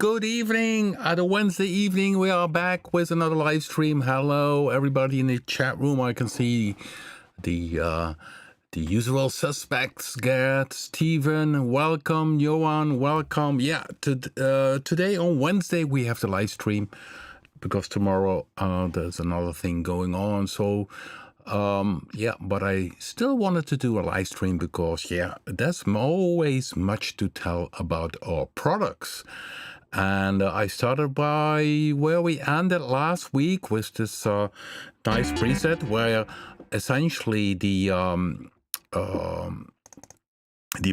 Good evening. At a Wednesday evening, we are back with another live stream. Hello, everybody in the chat room. I can see the usual suspects. Gert, Steven, welcome. Johan, welcome. Yeah, today on Wednesday we have the live stream because tomorrow there's another thing going on. So yeah, but I still wanted to do a live stream because there's always much to tell about our products. And I started by where we ended last week with this nice preset where essentially the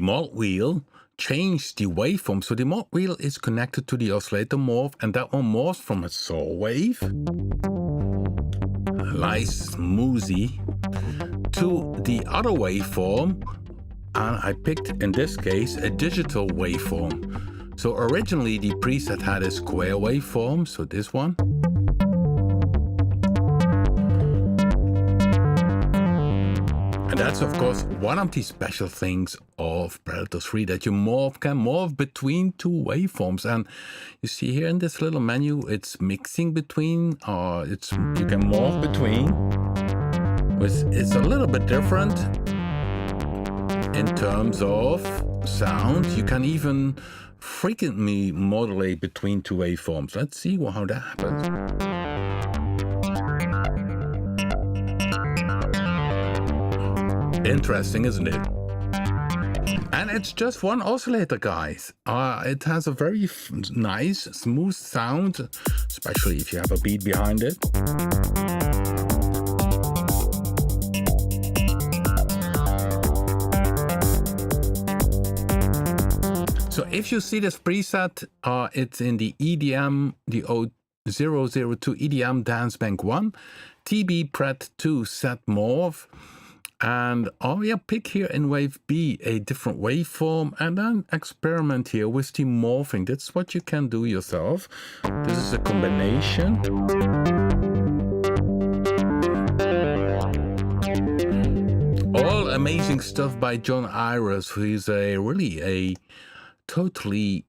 mod wheel changed the waveform. So the mod wheel is connected to the oscillator morph, and that one morphs from a saw wave, nice smoothie, to the other waveform, and I picked in this case a digital waveform. So originally the preset had a square waveform, so this one. And that's of course one of the special things of Predator-3, that you can morph between two waveforms. And you see here in this little menu, it's mixing between, you can morph between. It's a little bit different in terms of sound. You can even frequently modulate between two waveforms. Let's see how that happens. Interesting, isn't it? And it's just one oscillator, guys. It has a very nice, smooth sound, especially if you have a beat behind it. So if you see this preset, it's in the EDM, the 002 EDM Dance Bank 1, TB Pred 2 Set Morph. And pick here in wave B a different waveform and then experiment here with the morphing. That's what you can do yourself. This is a combination. All amazing stuff by John Iris, who is really a totally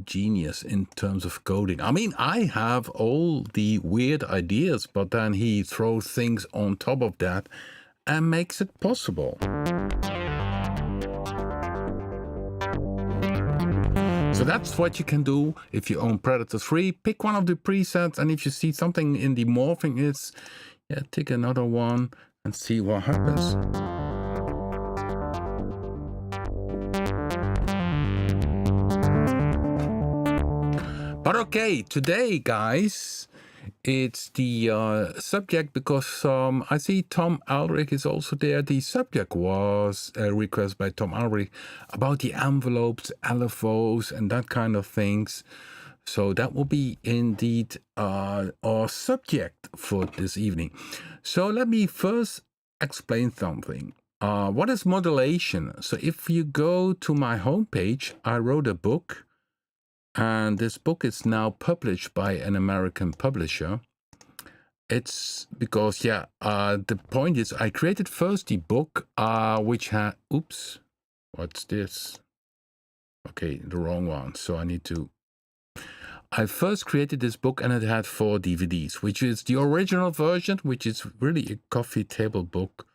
genius in terms of coding. I mean, I have all the weird ideas, but then he throws things on top of that and makes it possible. So that's what you can do if you own Predator-3. Pick one of the presets, and if you see something in the morphing, take another one and see what happens. But okay, today, guys, it's the subject because I see Tom Alric is also there. The subject was a request by Tom Alric about the envelopes, LFOs, and that kind of things. So that will be indeed our subject for this evening. So let me first explain something. What is modulation? So if you go to my homepage, I wrote a book. And this book is now published by an American publisher. It's because, the point is I created first the book, which had, oops, what's this? Okay, the wrong one. So I first created this book and it had 4 DVDs, which is the original version, which is really a coffee table book.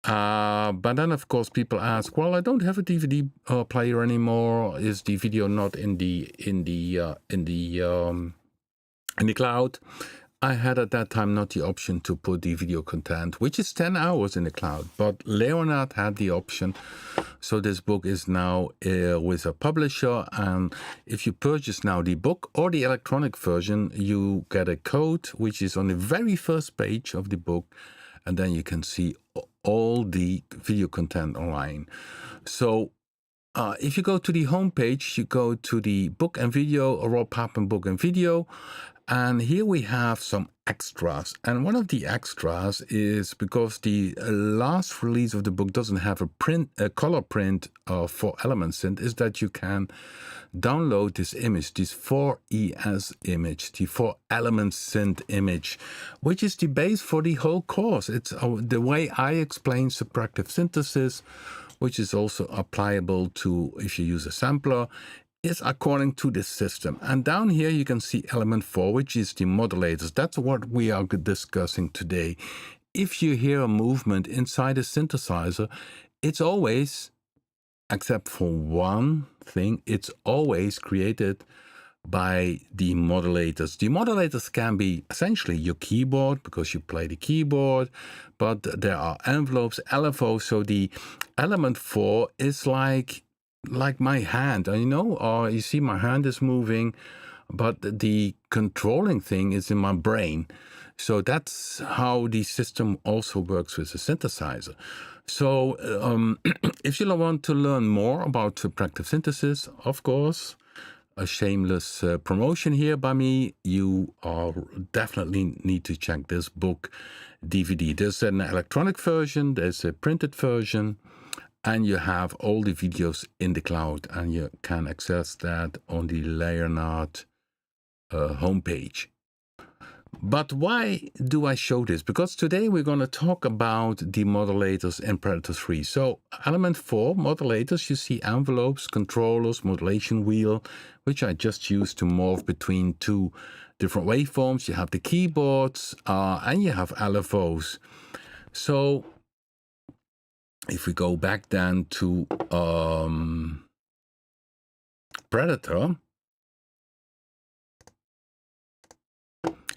But then of course people ask, well, I don't have a DVD player anymore. Is the video not in the cloud? I had at that time not the option to put the video content, which is 10 hours in the cloud, but Leonard had the option. So this book is now with a publisher, and if you purchase now the book or the electronic version, you get a code which is on the very first page of the book, and then you can see all the video content online. So if you go to the homepage, you go to the book and video, Rob Papen book and video, and here we have some extras. And one of the extras is because the last release of the book doesn't have a color print for Element Synth, is that you can download this image, this 4ES image, the 4 Element Synth image, which is the base for the whole course. It's the way I explain subtractive synthesis, which is also applicable to if you use a sampler. is according to this system. And down here you can see element 4, which is the modulators. That's what we are discussing today. If you hear a movement inside a synthesizer, it's always, except for one thing, it's always created by the modulators. The modulators can be essentially your keyboard, because you play the keyboard, but there are envelopes, LFOs. So the element 4 is like my hand, you know, or you see my hand is moving, but the controlling thing is in my brain. So that's how the system also works with the synthesizer. So if you want to learn more about subtractive synthesis, of course, a shameless promotion here by me, you are definitely need to check this book DVD. There's an electronic version, there's a printed version, and you have all the videos in the cloud, and you can access that on the Leonard homepage. But why do I show this? Because today we're going to talk about the modulators in Predator-3. So element 4, modulators, you see envelopes, controllers, modulation wheel, which I just used to morph between two different waveforms. You have the keyboards and you have LFOs. So if we go back then to Predator,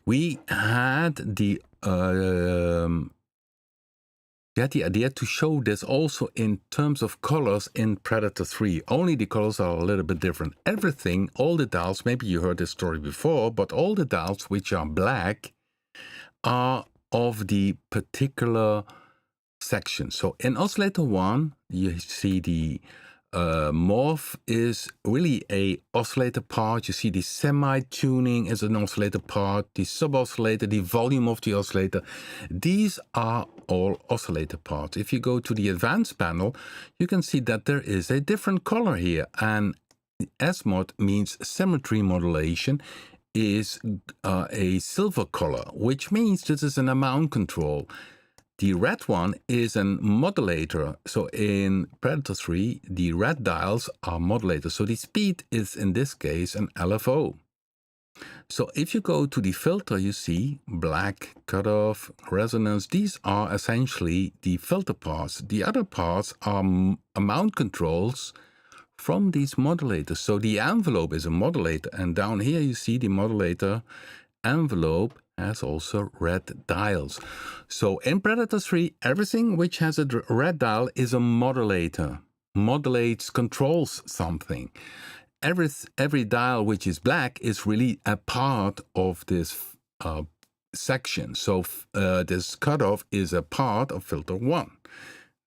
we had the idea to show this also in terms of colors in Predator-3. Only the colors are a little bit different. Everything, all the dials, maybe you heard this story before, but all the dials which are black are of the particular section. So in oscillator 1, you see the morph is really a oscillator part. You see the semi-tuning is an oscillator part, the sub-oscillator, the volume of the oscillator. These are all oscillator parts. If you go to the advanced panel, you can see that there is a different color here. And S-mod means symmetry modulation, is a silver color, which means this is an amount control. The red one is a modulator. So in Predator-3, the red dials are modulators. So the speed is, in this case, an LFO. So if you go to the filter, you see black, cutoff, resonance. These are essentially the filter parts. The other parts are amount controls from these modulators. So the envelope is a modulator. And down here you see the modulator envelope has also red dials. So in Predator-3, everything which has a red dial is a modulator. Modulates, controls something. Every dial which is black is really a part of this section. So this cutoff is a part of filter 1.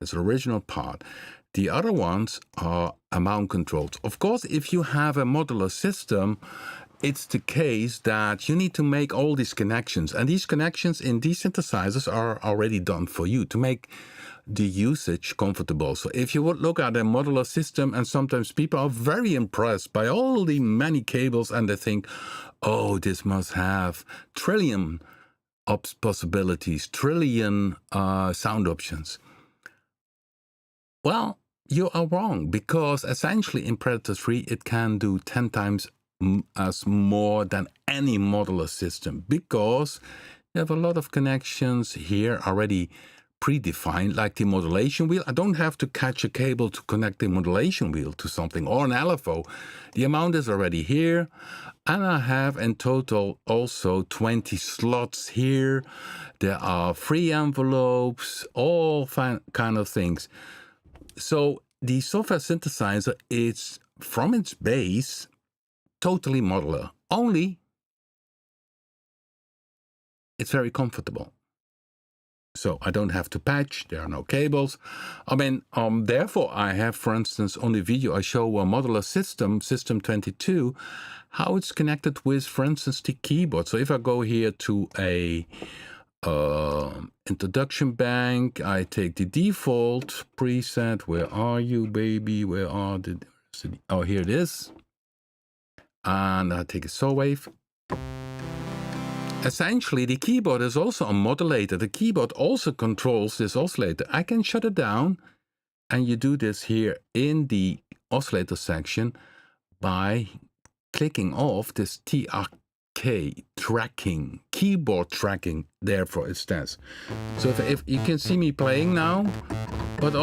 It's the original part. The other ones are amount controls. Of course, if you have a modular system, it's the case that you need to make all these connections. And these connections in these synthesizers are already done for you to make the usage comfortable. So if you would look at a modular system, and sometimes people are very impressed by all the many cables and they think, oh, this must have trillion possibilities, trillion sound options. Well, you are wrong, because essentially in Predator-3 it can do 10 times as more than any modular system, because you have a lot of connections here already predefined, like the modulation wheel. I don't have to catch a cable to connect the modulation wheel to something, or an LFO. The amount is already here, and I have in total also 20 slots here. There are free envelopes, all kind of things. So the software synthesizer is, from its base, totally modular. Only it's very comfortable. So I don't have to patch, there are no cables. I mean, therefore I have, for instance, on the video I show a modular system, System 22, how it's connected with, for instance, the keyboard. So if I go here to a introduction bank, I take the default preset. Where are you, baby? Where are the... Oh, here it is. And I take a saw wave. Essentially, the keyboard is also a modulator. The keyboard also controls this oscillator. I can shut it down, and you do this here in the oscillator section by clicking off this TRK, tracking, keyboard tracking, therefore it stands. So if you can see me playing now, but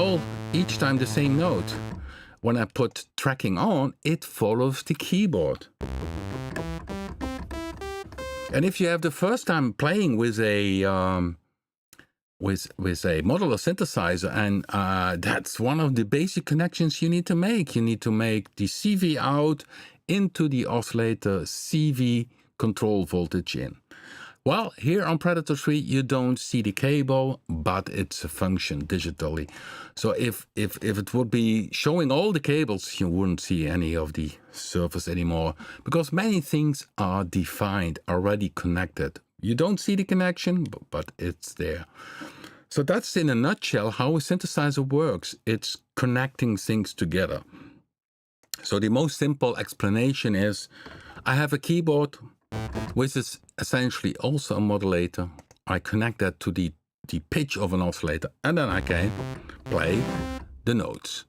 each time the same note. When I put tracking on, it follows the keyboard. And if you have the first time playing with a modular synthesizer, and that's one of the basic connections you need to make. You need to make the CV out into the oscillator CV control voltage in. Well, here on Predator-3, you don't see the cable, but it's a function digitally. So if it would be showing all the cables, you wouldn't see any of the surface anymore, because many things are defined, already connected. You don't see the connection, but it's there. So that's in a nutshell how a synthesizer works. It's connecting things together. So the most simple explanation is, I have a keyboard, which is essentially also a modulator. I connect that to the pitch of an oscillator, and then I can play the notes.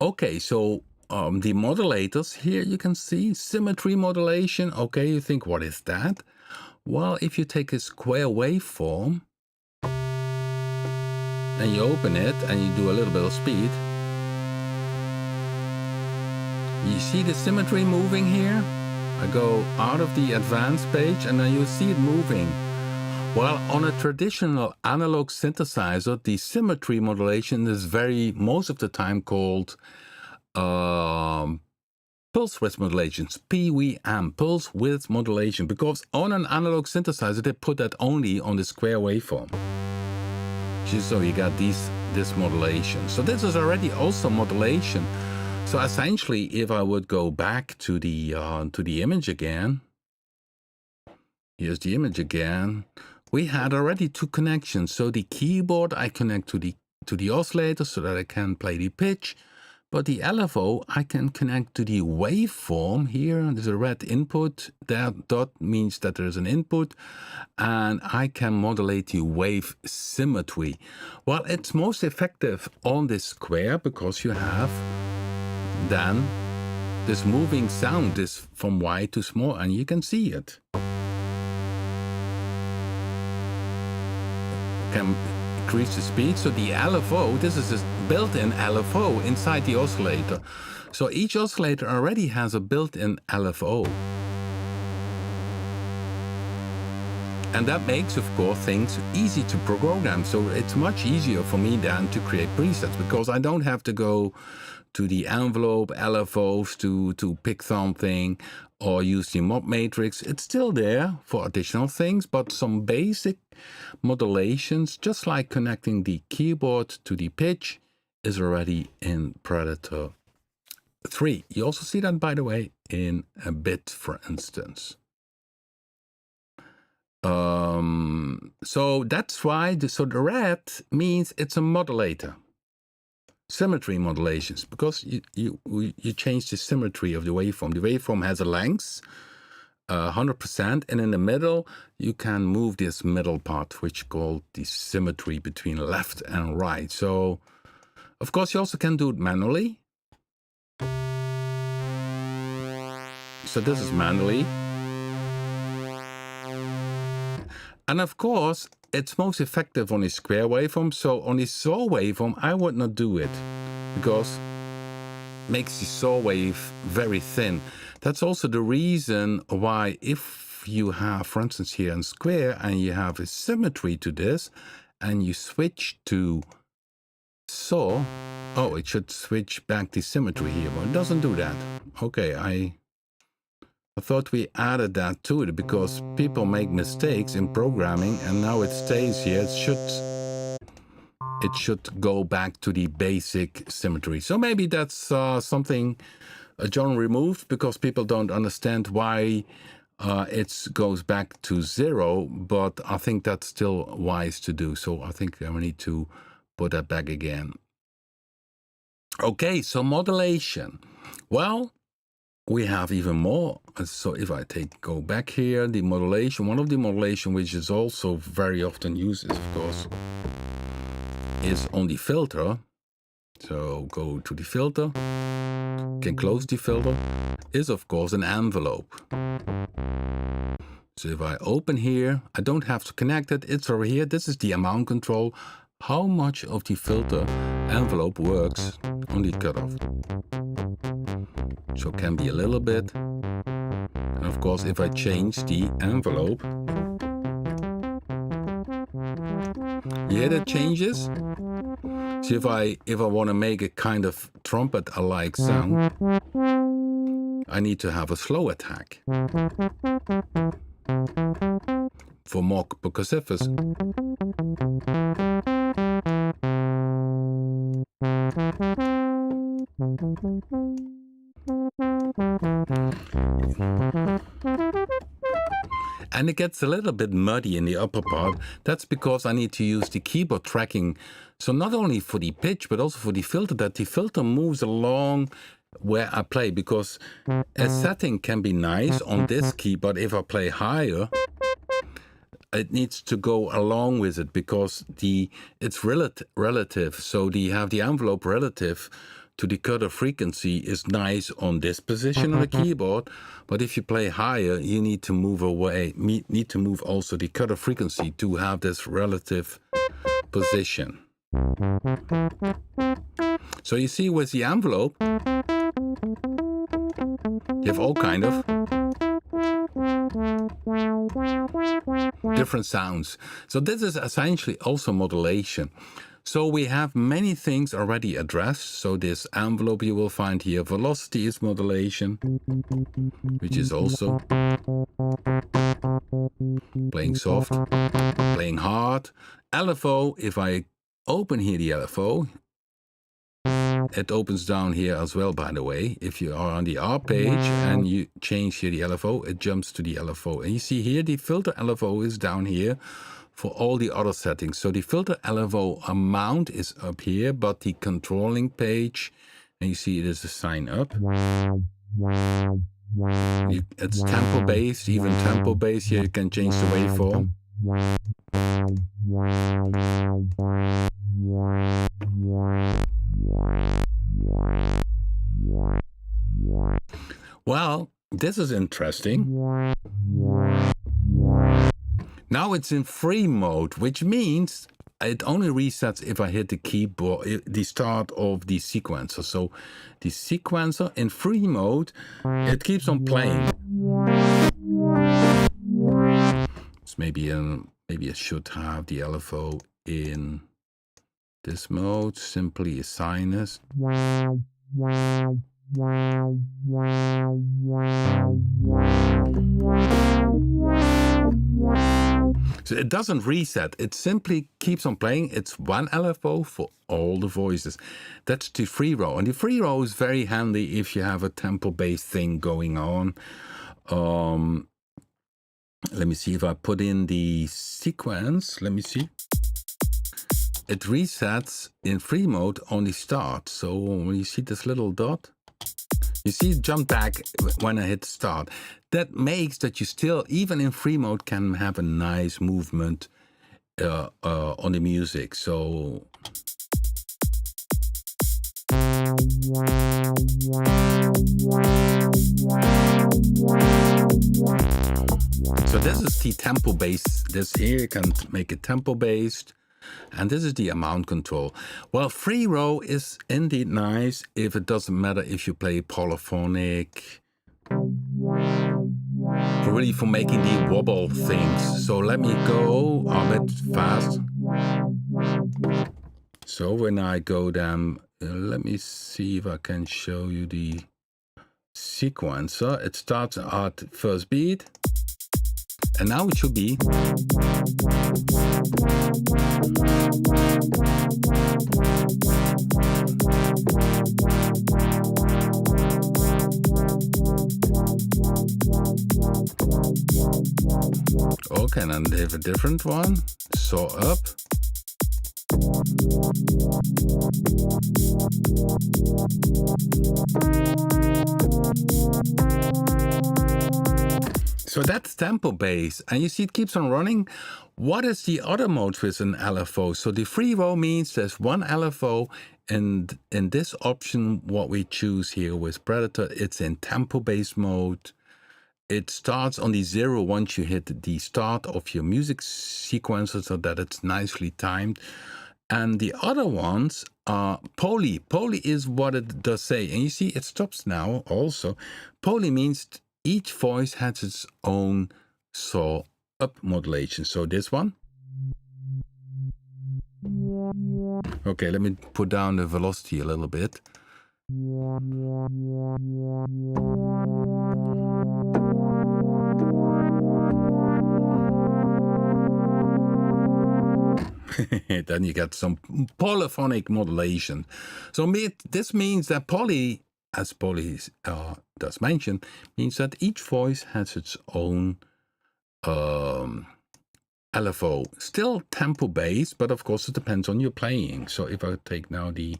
Okay, so the modulators here you can see symmetry modulation. Okay, you think, what is that? Well, if you take a square waveform and you open it and you do a little bit of speed, you see the symmetry moving here? I go out of the advanced page and then you see it moving. Well, on a traditional analog synthesizer, the symmetry modulation is most of the time called pulse width modulations, PWM, pulse width modulation, because on an analog synthesizer, they put that only on the square waveform. So you got this modulation. So this is already also modulation. So essentially, if I would go back to the image again, here's the image again. We had already two connections. So the keyboard I connect to the oscillator so that I can play the pitch, but the LFO I can connect to the waveform. Here there's a red input. That dot means that there's an input, and I can modulate the wave symmetry. Well, it's most effective on this square because you have then this moving sound is from wide to small, and you can see it. Can increase the speed. So the LFO, this is a built-in LFO inside the oscillator. So each oscillator already has a built-in LFO. And that makes, of course, things easy to program. So it's much easier for me then to create presets, because I don't have to go to the envelope LFOs to pick something or use the mod matrix. It's still there for additional things, but some basic modulations, just like connecting the keyboard to the pitch, is already in Predator-3. You also see that, by the way, in a bit, for instance. So that's why, the red means it's a modulator. Symmetry modulations, because you change the symmetry of the waveform. The waveform has a length, 100%, and in the middle you can move this middle part, which is called the symmetry between left and right. So, of course, you also can do it manually. So this is manually. And of course, it's most effective on a square waveform. So on a saw waveform, I would not do it, because it makes the saw wave very thin. That's also the reason why, if you have, for instance, here in square, and you have a symmetry to this, and you switch to saw, oh, it should switch back the symmetry here, but it doesn't do that. Okay, I thought we added that to it, because people make mistakes in programming, and now it stays here. It should go back to the basic symmetry. So maybe that's something John removed, because people don't understand why it goes back to 0, but I think that's still wise to do. So I think we need to put that back again. Okay, so modulation. Well, we have even more. So if I go back here, the modulation, one of the modulation which is also very often used, is, of course, is on the filter. So go to the filter, can close the filter, is of course an envelope. So if I open here, I don't have to connect it, it's over here. This is the amount control, how much of the filter envelope works on the cutoff. So it can be a little bit. And of course, if I change the envelope, you hear the changes? So if I want to make a kind of trumpet-alike sound, I need to have a slow attack for more percussiveness. And it gets a little bit muddy in the upper part. That's because I need to use the keyboard tracking. So not only for the pitch, but also for the filter, that the filter moves along where I play. Because a setting can be nice on this key, but if I play higher, it needs to go along with it because it's relative. So you have the envelope relative to the cutoff frequency is nice on this position on the keyboard, but if you play higher, you need to move away, need to move also the cutoff frequency to have this relative position. So you see with the envelope, you have all kind of different sounds. So this is essentially also modulation. So we have many things already addressed. So this envelope you will find here, velocity is modulation, which is also playing soft, playing hard. LFO, if I open here the LFO, it opens down here as well, by the way. If you are on the R page and you change here the LFO, it jumps to the LFO. And you see here the filter LFO is down here for all the other settings. So the filter LFO amount is up here, but the controlling page, and you see it is a sign up. It's tempo based, even tempo based. Here you can change the waveform. Well, this is interesting. Now it's in free mode, which means it only resets if I hit the keyboard, the start of the sequencer. So the sequencer in free mode, it keeps on playing. So maybe I should have the LFO in this mode, simply a sinus. So it doesn't reset, it simply keeps on playing. It's one LFO for all the voices. That's the free row. And the free row is very handy if you have a tempo-based thing going on. Let me see if I put in the sequence. Let me see. It resets in free mode on the start. So when you see this little dot, you see it jump back when I hit start. That makes that you still, even in free mode, can have a nice movement on the music. So this is the tempo based. This here you can make it tempo based. And this is the amount control. Well, free row is indeed nice if it doesn't matter if you play polyphonic, really for making the wobble things. So let me go a bit fast. So when I go down, let me see if I can show you the sequencer. It starts at first beat. And now it should be. Okay, and they have a different one. So up. So that's tempo bass, and you see it keeps on running. What is the other mode with an LFO? So the free row means there's one LFO, and in this option, what we choose here with Predator, it's in tempo bass mode. It starts on the 0 once you hit the start of your music sequencer, so that it's nicely timed. And the other ones are poly. Poly is what it does say, and you see it stops now also. Poly means each voice has its own saw up modulation. So this one. Okay, let me put down the velocity a little bit. Then you get some polyphonic modulation. So this means that poly, as poly does mention, means that each voice has its own LFO. Still tempo based, but of course it depends on your playing. So if I take now the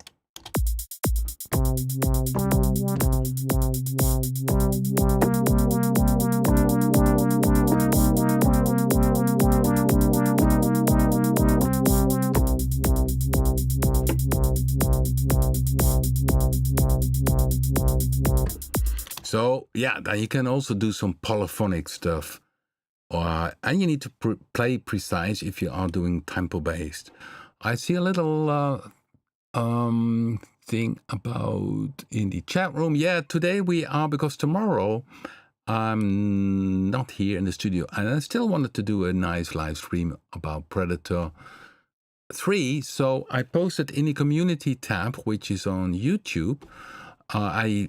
so yeah, then you can also do some polyphonic stuff. And you need to play precise if you are doing tempo based. I see a little thing about in the chat room. Yeah, today we are, because tomorrow I'm not here in the studio, and I still wanted to do a nice live stream about Predator-3. So I posted in the community tab, which is on YouTube. I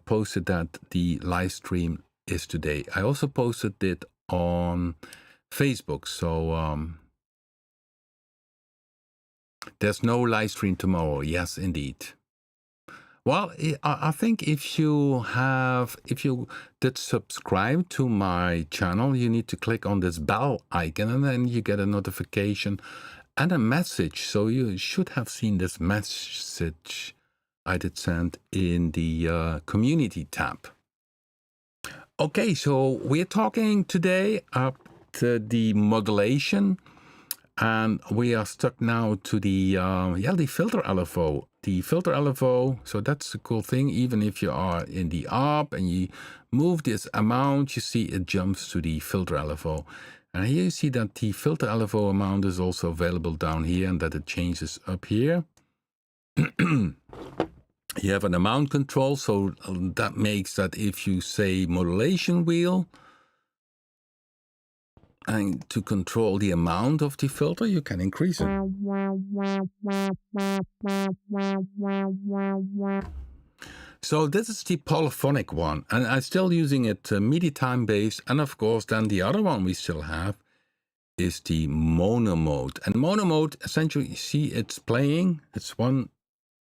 posted that the live stream is today. I also posted it on Facebook. So there's no live stream tomorrow. Yes, indeed. Well, I think if you did subscribe to my channel, you need to click on this bell icon, and then you get a notification and a message. So you should have seen this message I did send in the community tab. Okay, so we're talking today up to the modulation, and we are stuck now to the filter LFO. The filter LFO, so that's a cool thing. Even if you are in the ARP and you move this amount, you see it jumps to the filter LFO. And here you see that the filter LFO amount is also available down here, and that it changes up here. You have an amount control, so that makes that if you say modulation wheel, and to control the amount of the filter, you can increase it. So this is the polyphonic one, and I'm still using it MIDI time based. And of course, then the other one we still have is the mono mode. And mono mode, essentially, you see it's playing. It's one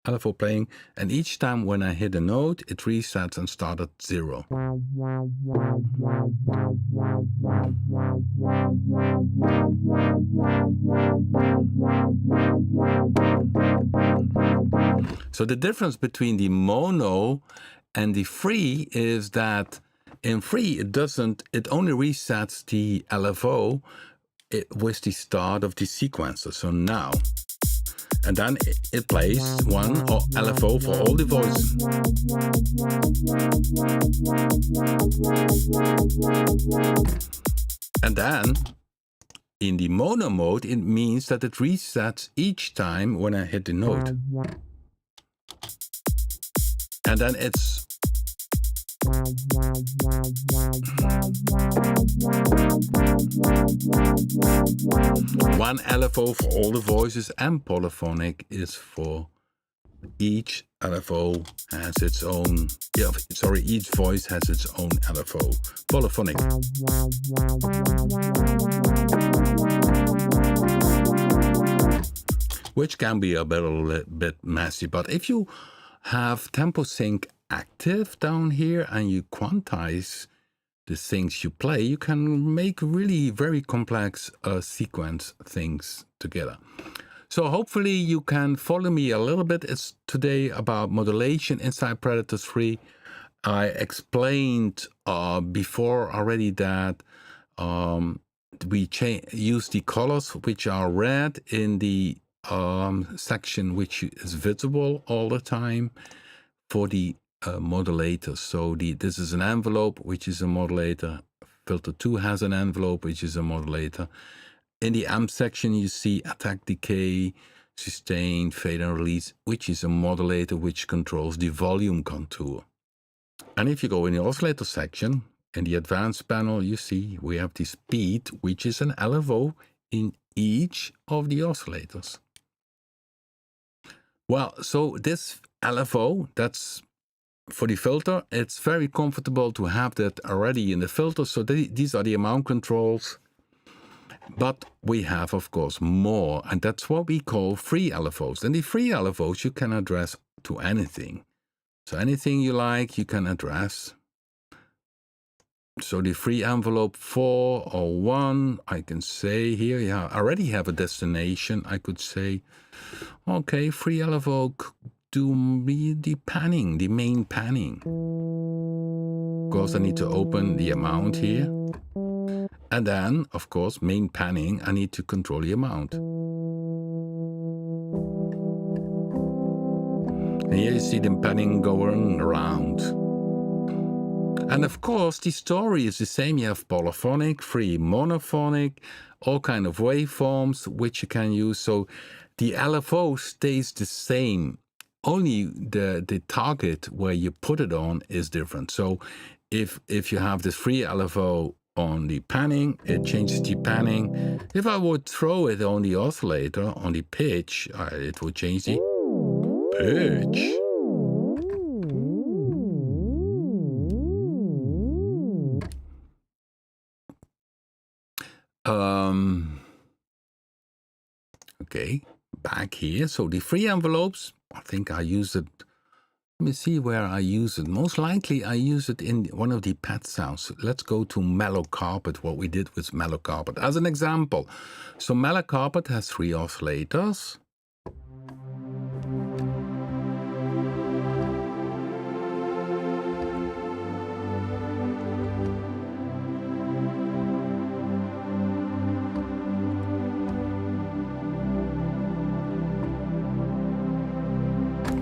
LFO playing, and each time when I hit a note, it resets and starts at 0. So the difference between the mono and the free is that in free it only resets the LFO with the start of the sequencer. So now, and then it plays one LFO for all the voices. And then in the mono mode, it means that it resets each time when I hit the note. And then it's one LFO for all the voices, and polyphonic is for each LFO has its own, each voice has its own LFO. Polyphonic. Which can be a little bit messy, but if you have tempo sync active down here and you quantize the things you play, you can make really very complex sequence things together. So hopefully you can follow me a little bit. It's today about modulation inside Predator-3. I explained before already that we use the colors which are red in the section which is visible all the time for the modulators. So this is an envelope which is a modulator. Filter 2 has an envelope which is a modulator. In the M section you see attack, decay, sustain, fade and release, which is a modulator which controls the volume contour. And if you go in the oscillator section, in the advanced panel, you see we have the speed, which is an LFO in each of the oscillators. Well, so this LFO, that's for the filter, it's very comfortable to have that already in the filter. So these are the amount controls. But we have, of course, more, and that's what we call free LFOs. And the free LFOs you can address to anything. So anything you like, you can address. So the free envelope 4 or 1, I can say here, yeah, I already have a destination. I could say, okay, free LFO, do me the panning, the main panning. Of course, I need to open the amount here. And then, of course, main panning, I need to control the amount. And here you see the panning going around. And of course, the story is the same. You have polyphonic, free monophonic, all kind of waveforms which you can use. So the LFO stays the same. Only the target where you put it on is different. So if you have this free LFO on the panning, it changes the panning. If I would throw it on the oscillator, on the pitch, it would change the pitch. Okay, back here. So the free envelopes, I think I use it. Let me see where I use it. Most likely I use it in one of the pad sounds. Let's go to Mellow Carpet, what we did with Mellow Carpet as an example. So Mellow Carpet has 3 oscillators.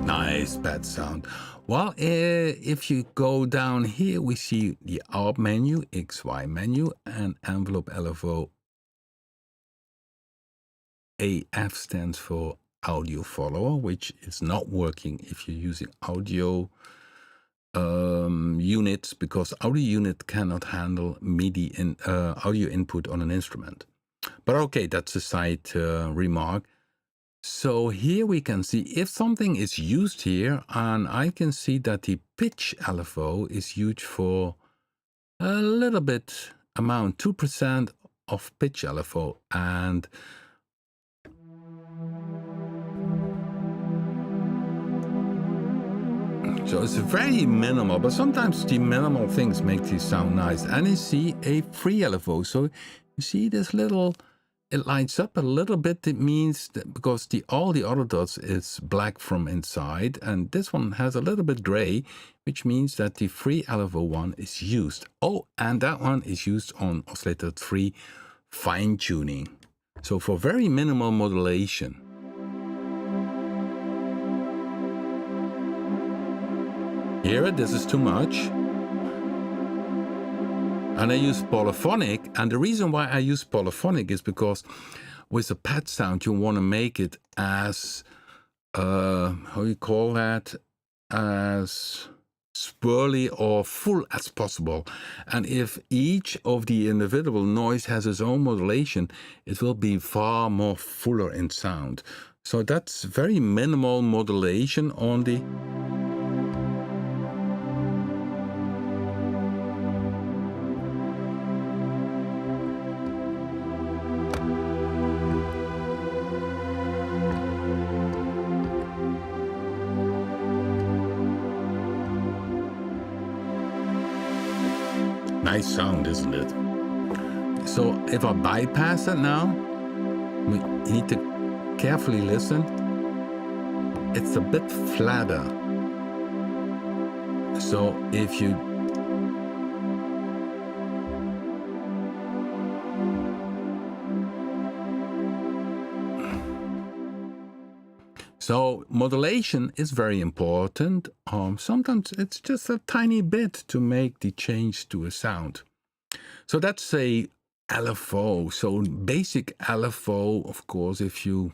Nice pad sound. Well, if you go down here, we see the ARP menu, XY menu, and envelope LFO. AF stands for audio follower, which is not working if you're using audio units, because audio unit cannot handle MIDI and audio input on an instrument. But okay, that's a side remark. So here we can see if something is used here, and I can see that the pitch LFO is used for a little bit amount, 2% of pitch LFO, and so it's very minimal, but sometimes the minimal things make this sound nice. And you see a free LFO, so you see this little, it lights up a little bit. It means that because all the other dots is black from inside, and this one has a little bit gray, which means that the free LFO one is used. Oh, and that one is used on oscillator 3 fine tuning. So for very minimal modulation. Hear it? This is too much. And I use polyphonic, and the reason why I use polyphonic is because with a pad sound you want to make it as how you call that, as swirly or full as possible. And if each of the individual noise has its own modulation, it will be far more fuller in sound. So that's very minimal modulation on the nice sound, isn't it? So if I bypass it now, we need to carefully listen. It's a bit flatter. So if you So modulation is very important. Sometimes it's just a tiny bit to make the change to a sound. So that's a LFO. So basic LFO, of course, if you...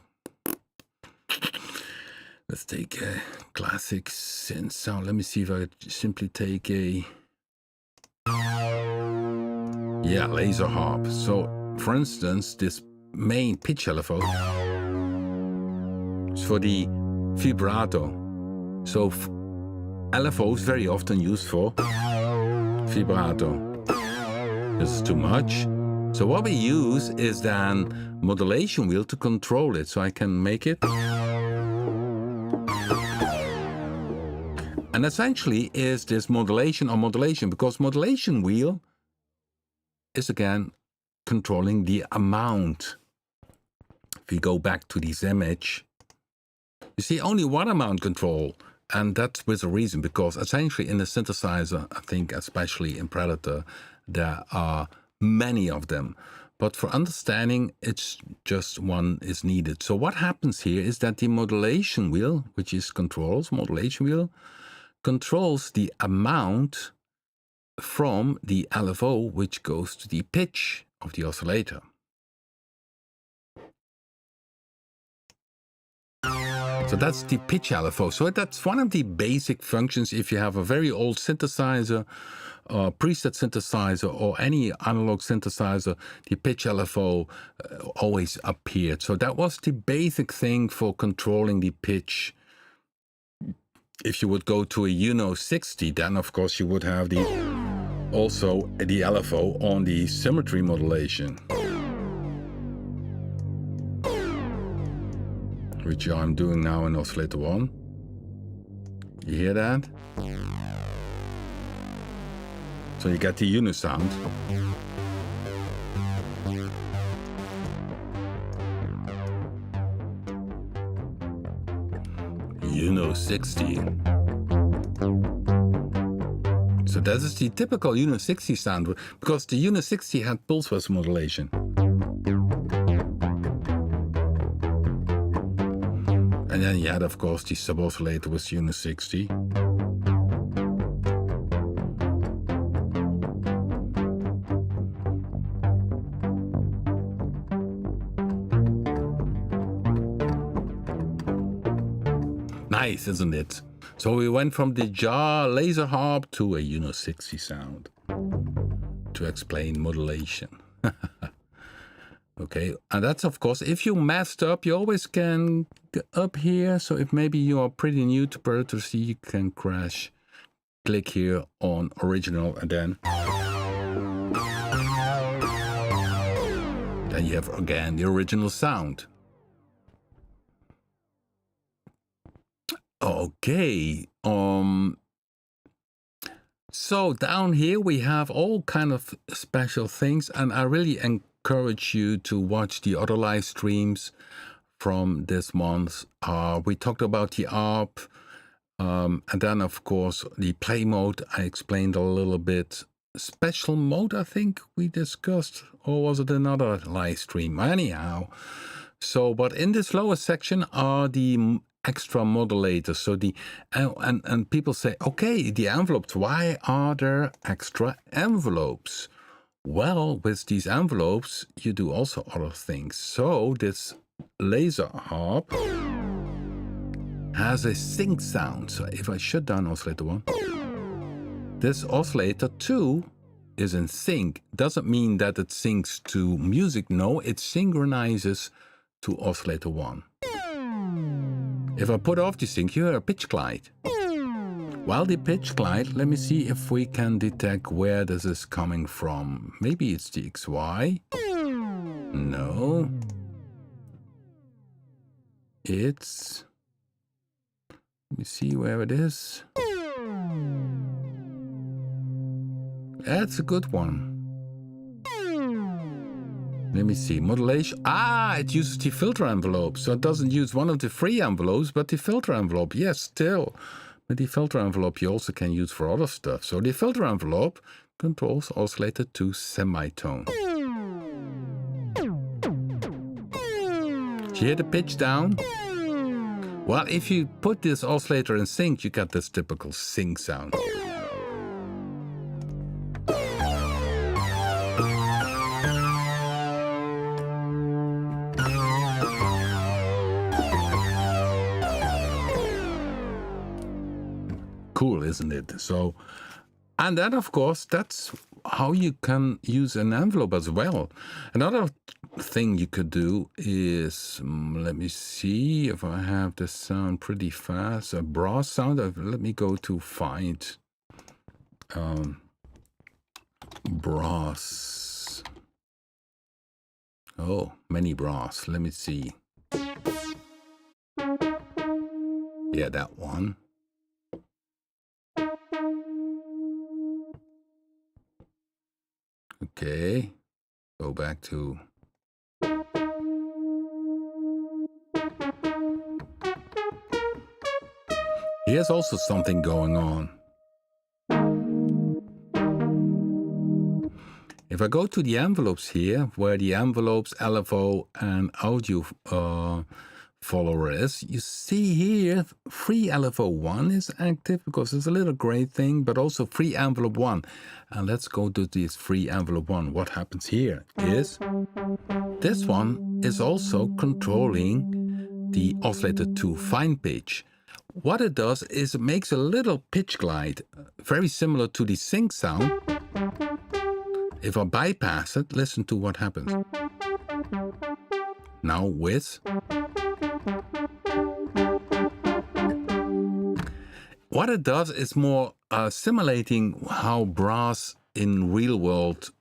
Let's take a classic synth sound. Let me see if I simply take a... Yeah, laser harp. So, for instance, this main pitch LFO is for the vibrato. So LFO is very often used for vibrato. This is too much. So what we use is then modulation wheel to control it. So I can make it. And essentially is this modulation or modulation, because modulation wheel is again controlling the amount. If we go back to this image, you see only one amount control, and that's with a reason, because essentially in the synthesizer, I think especially in Predator, there are many of them. But for understanding, it's just one is needed. So what happens here is that the modulation wheel, which is modulation wheel, controls the amount from the LFO, which goes to the pitch of the oscillator. So that's the pitch LFO. So that's one of the basic functions if you have a very old synthesizer, preset synthesizer, or any analog synthesizer, the pitch LFO always appeared. So that was the basic thing for controlling the pitch. If you would go to a Uno 60, then of course you would have also the LFO on the symmetry modulation, which I'm doing now in oscillator 1. You hear that? So you get the Uno sound. Uno 60. So that is the typical Uno 60 sound, because the Uno 60 had pulse width modulation. And then you had, of course, the sub-oscillator with Uno 60. Nice, isn't it? So we went from the jar laser harp to a Uno 60 sound to explain modulation. Okay, and that's of course, if you messed up, you always can get up here. So if maybe you are pretty new to Predator-3, you can click here on original, and then you have again the original sound. Okay, so down here we have all kind of special things, and I really encourage you to watch the other live streams from this month. We talked about the ARP, and then of course the play mode I explained a little bit. Special mode I think we discussed, or was it another live stream? Anyhow, so but in this lower section are the extra modulators. So the and people say, okay, the envelopes, why are there extra envelopes? Well, with these envelopes you do also other things. So this laser harp has a sync sound. So if I shut down oscillator 1, this oscillator 2 is in sync. Doesn't mean that it syncs to music. No, it synchronizes to oscillator 1. If I put off the sync, you hear a pitch glide. While the pitch glide, let me see if we can detect where this is coming from. Maybe it's the XY. No. It's... Let me see where it is. That's a good one. Let me see, modulation. Ah, it uses the filter envelope. So it doesn't use one of the free envelopes, but the filter envelope. Yes, still. But the filter envelope you also can use for other stuff. So the filter envelope controls oscillator to semitone. You hear the pitch down? Well, if you put this oscillator in sync, you get this typical sync sound. Cool, isn't it? So, and then of course, that's how you can use an envelope as well. Another thing you could do is, let me see if I have the sound pretty fast, a brass sound. Let me go to find brass. Oh, many brass. Let me see. Yeah, that one. Okay, go back to here's also something going on. If I go to the envelopes here, where the envelopes, LFO, and audio follower is, you see here free LFO1 is active because it's a little gray thing, but also free envelope 1. And let's go to this free envelope 1. What happens here is this one is also controlling the oscillator to fine pitch. What it does is it makes a little pitch glide, very similar to the sync sound. If I bypass it, listen to what happens. Now with. What it does is more simulating how brass in real world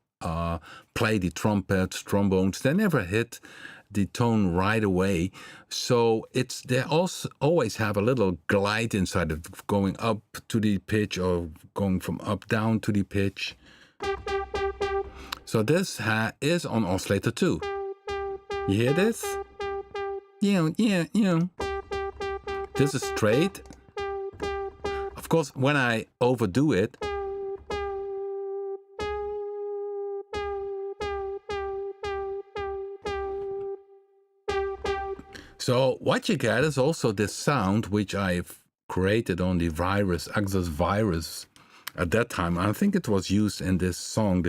play the trumpets, trombones. They never hit the tone right away. So they also always have a little glide inside of going up to the pitch or going from up down to the pitch. So this is on oscillator 2. You hear this? Yeah. This is straight. Of course, when I overdo it, so what you get is also this sound which I've created on the virus, Axis virus at that time. I think it was used in this song,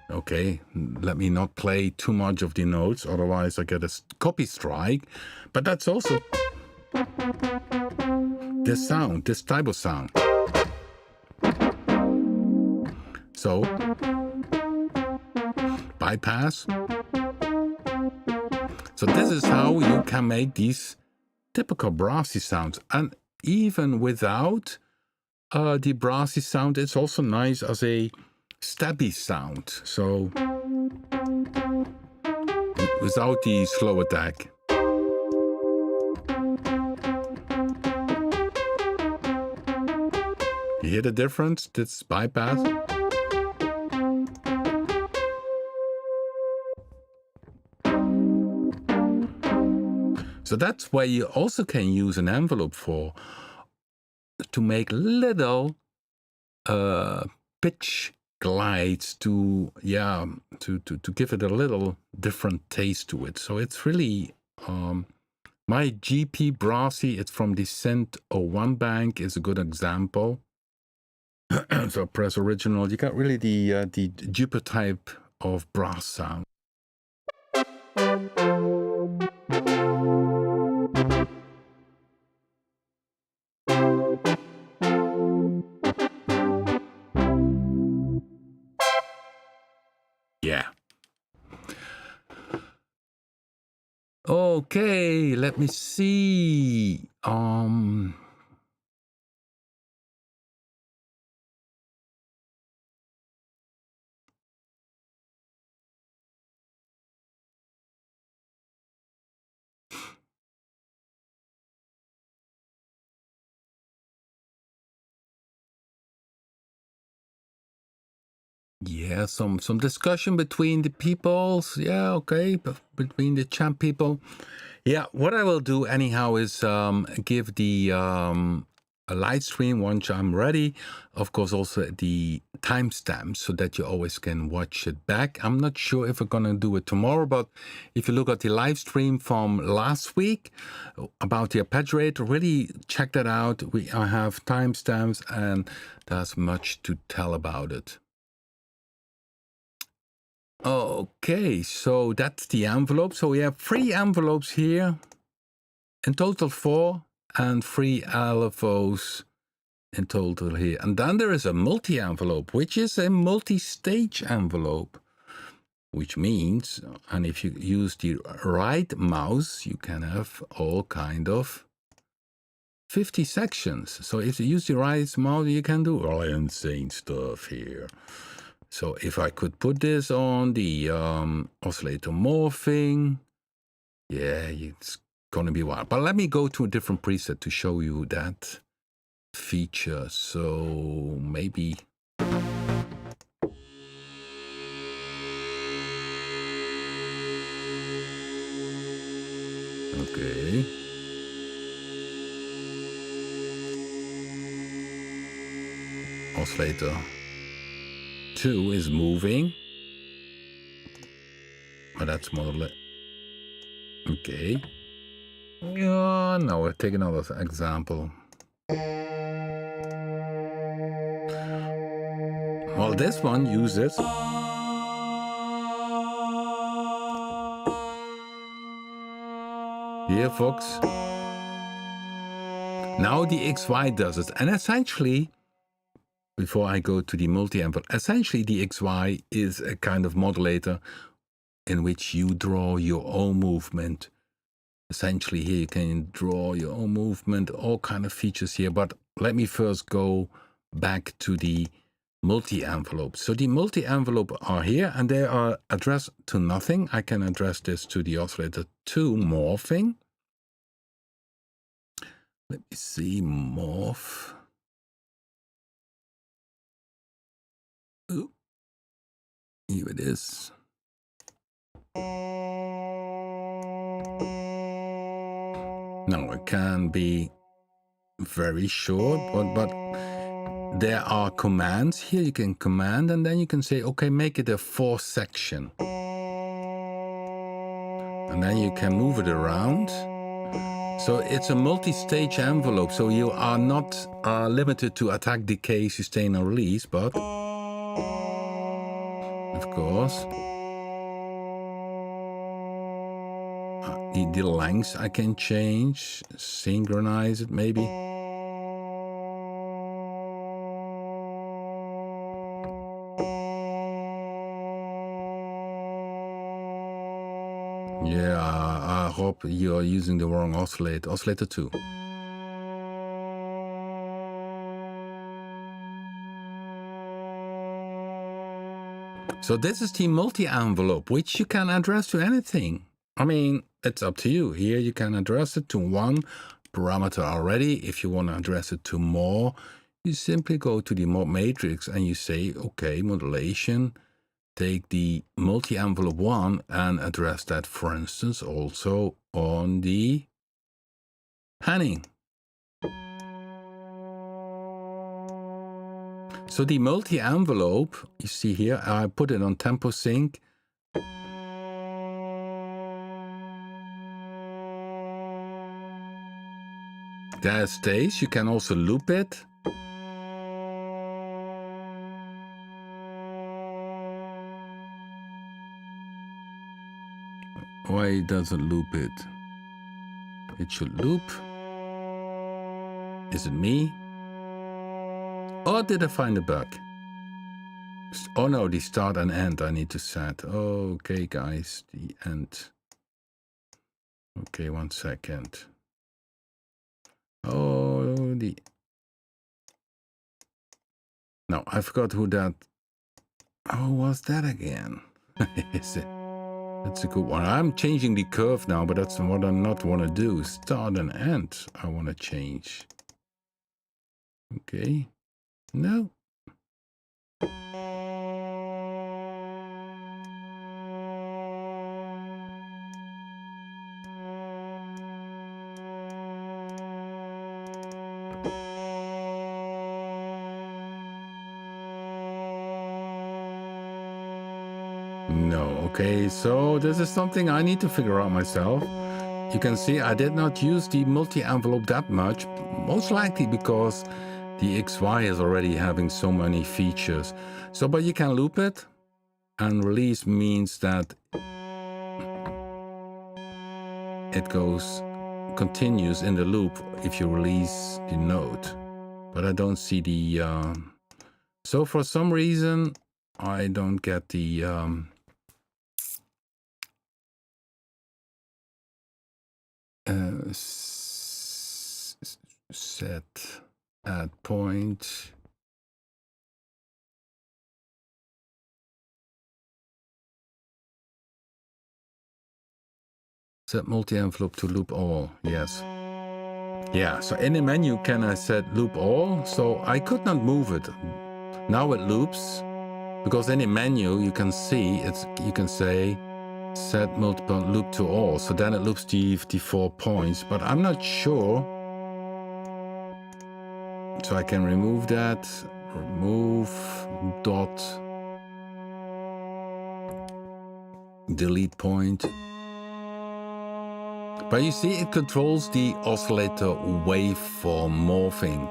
okay, let me not play too much of the notes, otherwise I get a copy strike. But that's also this sound, this type of sound. So, bypass. So this is how you can make these typical brassy sounds. And even without the brassy sound, it's also nice as a stabby sound. So without the slow attack. You hear the difference? This bypass. So that's where you also can use an envelope for, to make little pitch glides to give it a little different taste to it. So it's really my GP Brassy, it's from the Synth 01 bank, is a good example. So press original, you got really the duper type of brass sound. Yeah. Okay, let me see. Yeah, some discussion between the peoples. Yeah, okay, between the champ people. Yeah, what I will do anyhow is give the a live stream once I'm ready. Of course, also the timestamps so that you always can watch it back. I'm not sure if we're gonna do it tomorrow, but if you look at the live stream from last week about the arpeggiator, really check that out. I have timestamps and there's much to tell about it. Okay, so that's the envelope. So we have 3 envelopes here. In total 4 and 3 LFOs in total here. And then there is a multi-envelope, which is a multi-stage envelope, which means, and if you use the right mouse, you can have all kind of 50 sections. So if you use the right mouse, you can do all insane stuff here. So if I could put this on the oscillator morphing, yeah, it's going to be wild. But let me go to a different preset to show you that feature. So maybe okay. Oscillator 2 is moving. Oh, that's modulation. Okay. Yeah, now we'll take another example. Well, this one uses here, folks. Now the XY does it, and essentially, before I go to the multi-envelope, essentially the XY is a kind of modulator in which you draw your own movement. Essentially here you can draw your own movement, all kind of features here. But let me first go back to the multi-envelope. So the multi-envelope are here and they are addressed to nothing. I can address this to the oscillator 2 morphing. Let me see, morph. Ooh. Here it is. Now it can be very short, but there are commands here. You can command and then you can say, okay, make it a 4 section. And then you can move it around. So it's a multi-stage envelope. So you are not limited to attack, decay, sustain, or release, but of course, the length I can change, synchronize it maybe. Yeah, I hope you are using the wrong oscillator. Oscillator 2. So this is the multi-envelope, which you can address to anything. I mean, it's up to you. Here you can address it to one parameter already. If you want to address it to more, you simply go to the mod matrix and you say, okay, modulation, take the multi-envelope 1 and address that, for instance, also on the panning. So the multi-envelope, you see here, I put it on tempo sync. There it stays. You can also loop it. Why does it loop it? It should loop. Is it me? Or did I find a bug? Oh no, the start and end I need to set. Okay, guys, the end. Okay, 1 second. Oh, the... No, I forgot who that... Oh, was that again? Is it? That's a good one. I'm changing the curve now, but that's what I not want to do. Start and end I want to change. Okay. No. Okay, so this is something I need to figure out myself. You can see I did not use the multi-envelope that much, most likely because the XY is already having so many features. So, but you can loop it, and release means that it continues in the loop if you release the note. But I don't see the, so for some reason, I don't get the, set at point. Set multi-envelope to loop all, yes. Yeah, so in the menu can I set loop all? So I could not move it. Now it loops, because in the menu you can see, you can say set multiple loop to all. So then it loops the 4 points, but I'm not sure. So I can remove that, remove dot, delete point. But you see, it controls the oscillator waveform morphing,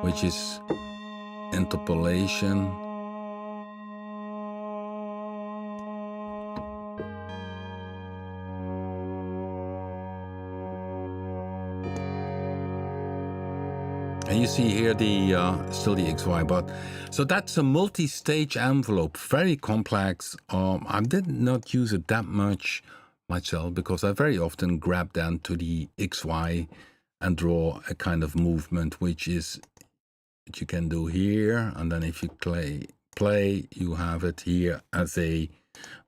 which is interpolation. And you see here the still the XY, but so that's a multi-stage envelope, very complex. I did not use it that much myself because I very often grab down to the XY and draw a kind of movement, which you can do here, and then if you play, you have it here as a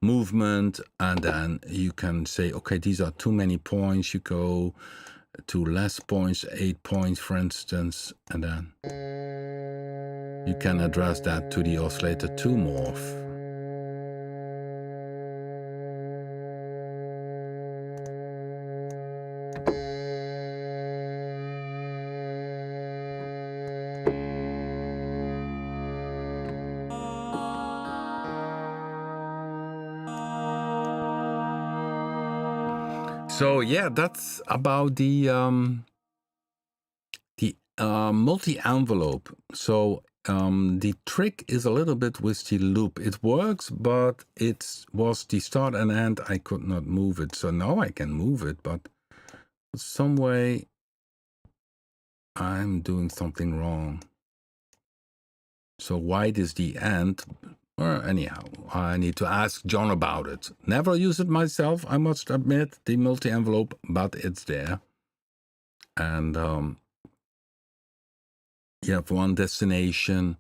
movement, and then you can say, okay, these are too many points. You go to less points, 8 points, for instance, and then you can address that to the oscillator 2 morph. So yeah, that's about the multi-envelope. So the trick is a little bit with the loop. It works, but it was the start and end. I could not move it. So now I can move it, but some way I'm doing something wrong. So why is the end? Well, anyhow, I need to ask John about it. Never use it myself, I must admit, the multi-envelope, but it's there. And you have one destination,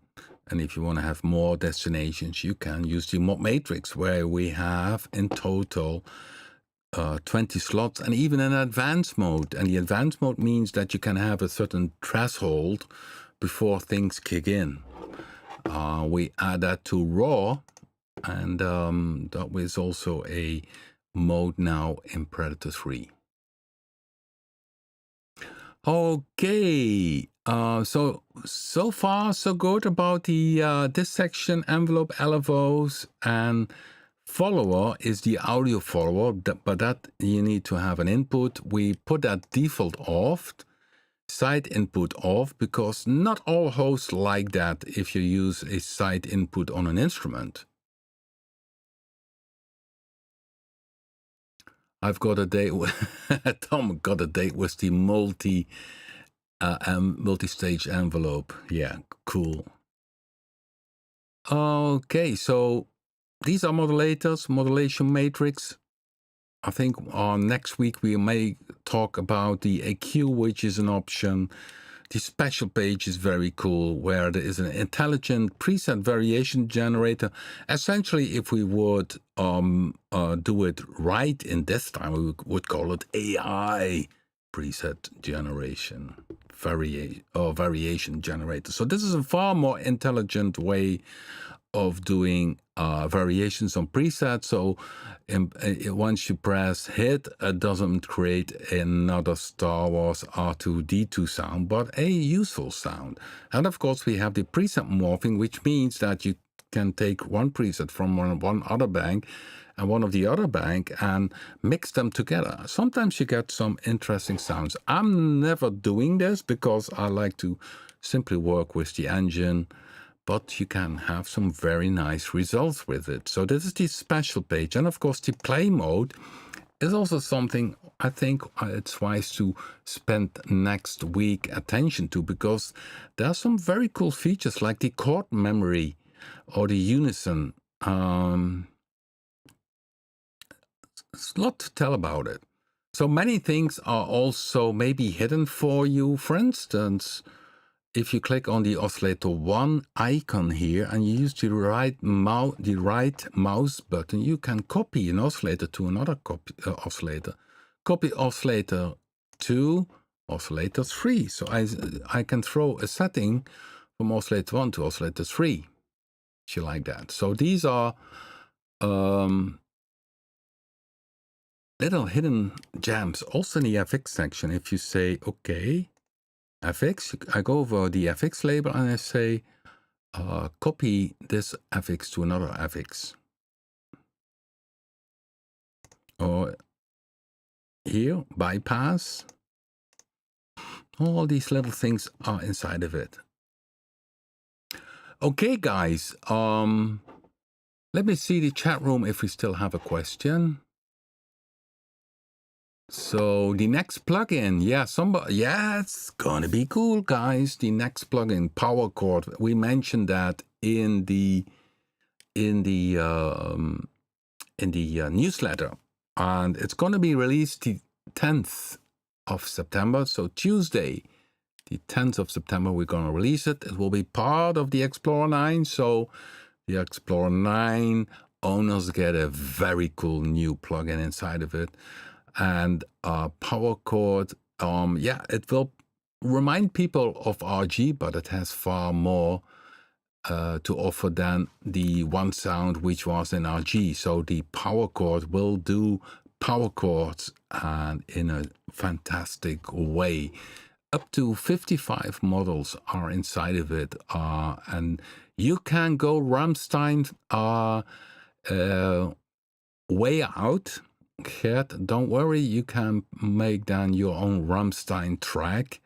and if you want to have more destinations, you can use the mod matrix, where we have in total 20 slots, and even an advanced mode. And the advanced mode means that you can have a certain threshold before things kick in. We add that to raw, and that was also a mode now in Predator-3. Okay, so far so good about the this section, envelope, LFOs, and follower is the audio follower, but that you need to have an input. We put that default off, side input off, because not all hosts like that if you use a side input on an instrument. I've got a date with Tom got a date with the multi-stage envelope. Yeah, cool. Okay, so these are modulators, modulation matrix. I think next week we may talk about the EQ, which is an option. The special page is very cool, where there is an intelligent preset variation generator. Essentially, if we would do it right in this time, we would call it AI preset generation, variation generator. So this is a far more intelligent way of doing variations on presets. So once you press hit, it doesn't create another Star Wars R2-D2 sound, but a useful sound. And of course we have the preset morphing, which means that you can take one preset from one other bank and one of the other bank and mix them together. Sometimes you get some interesting sounds. I'm never doing this because I like to simply work with the engine, but you can have some very nice results with it. So this is the special page. And of course the play mode is also something I think it's wise to spend next week attention to, because there are some very cool features like the chord memory or the unison. There's a lot to tell about it. So many things are also maybe hidden for you. For instance, if you click on the oscillator 1 icon here and you use the right mouse button, you can copy an oscillator to another oscillator. Copy oscillator 2, oscillator 3. So I can throw a setting from oscillator 1 to oscillator 3, if you like that. So these are little hidden gems. Also in the FX section, if you say, okay, FX, I go over the FX label and I say, copy this FX to another FX. Or here, bypass. All these little things are inside of it. Okay, guys, let me see the chat room if we still have a question. So the next plugin, yeah, it's gonna be cool, guys. The next plugin, Power Chord. We mentioned that in the newsletter, and it's gonna be released the 10th of September. So Tuesday, the 10th of September, we're gonna release it. It will be part of the Explorer 9. So the Explorer 9 owners get a very cool new plugin inside of it. And Power Chord, it will remind people of RG, but it has far more to offer than the one sound which was in RG. So the Power Chord will do power chords and in a fantastic way. Up to 55 models are inside of it, and you can go Rammstein way out. Don't worry, you can make then your own Rammstein track.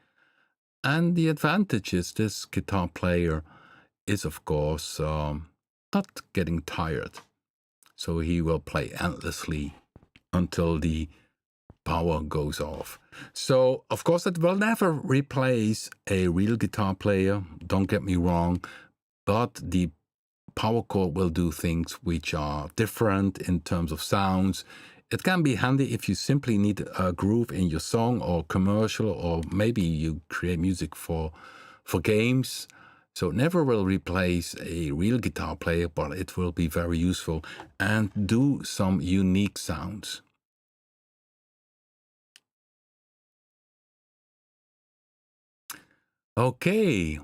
And the advantage is this guitar player is, of course, not getting tired. So he will play endlessly until the power goes off. So, of course, it will never replace a real guitar player, don't get me wrong, but the Power Chord will do things which are different in terms of sounds. It can be handy if you simply need a groove in your song or commercial, or maybe you create music for games. So it never will replace a real guitar player, but it will be very useful and do some unique sounds. Okay.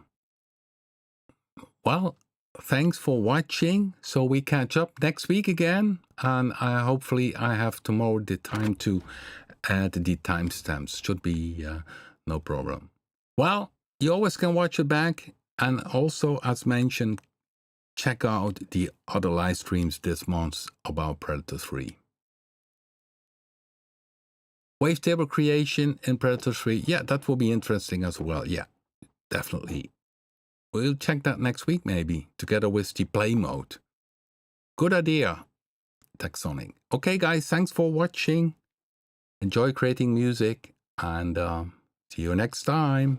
Well, thanks for watching. So we catch up next week again, and hopefully I have tomorrow the time to add the timestamps. Should be no problem. Well, you always can watch it back, and also, as mentioned, check out the other live streams this month about Predator-3. Wavetable creation in Predator-3, yeah, that will be interesting as well. Yeah, definitely. We'll check that next week, maybe, together with the play mode. Good idea, Taxonic. Okay, guys, thanks for watching. Enjoy creating music, and see you next time.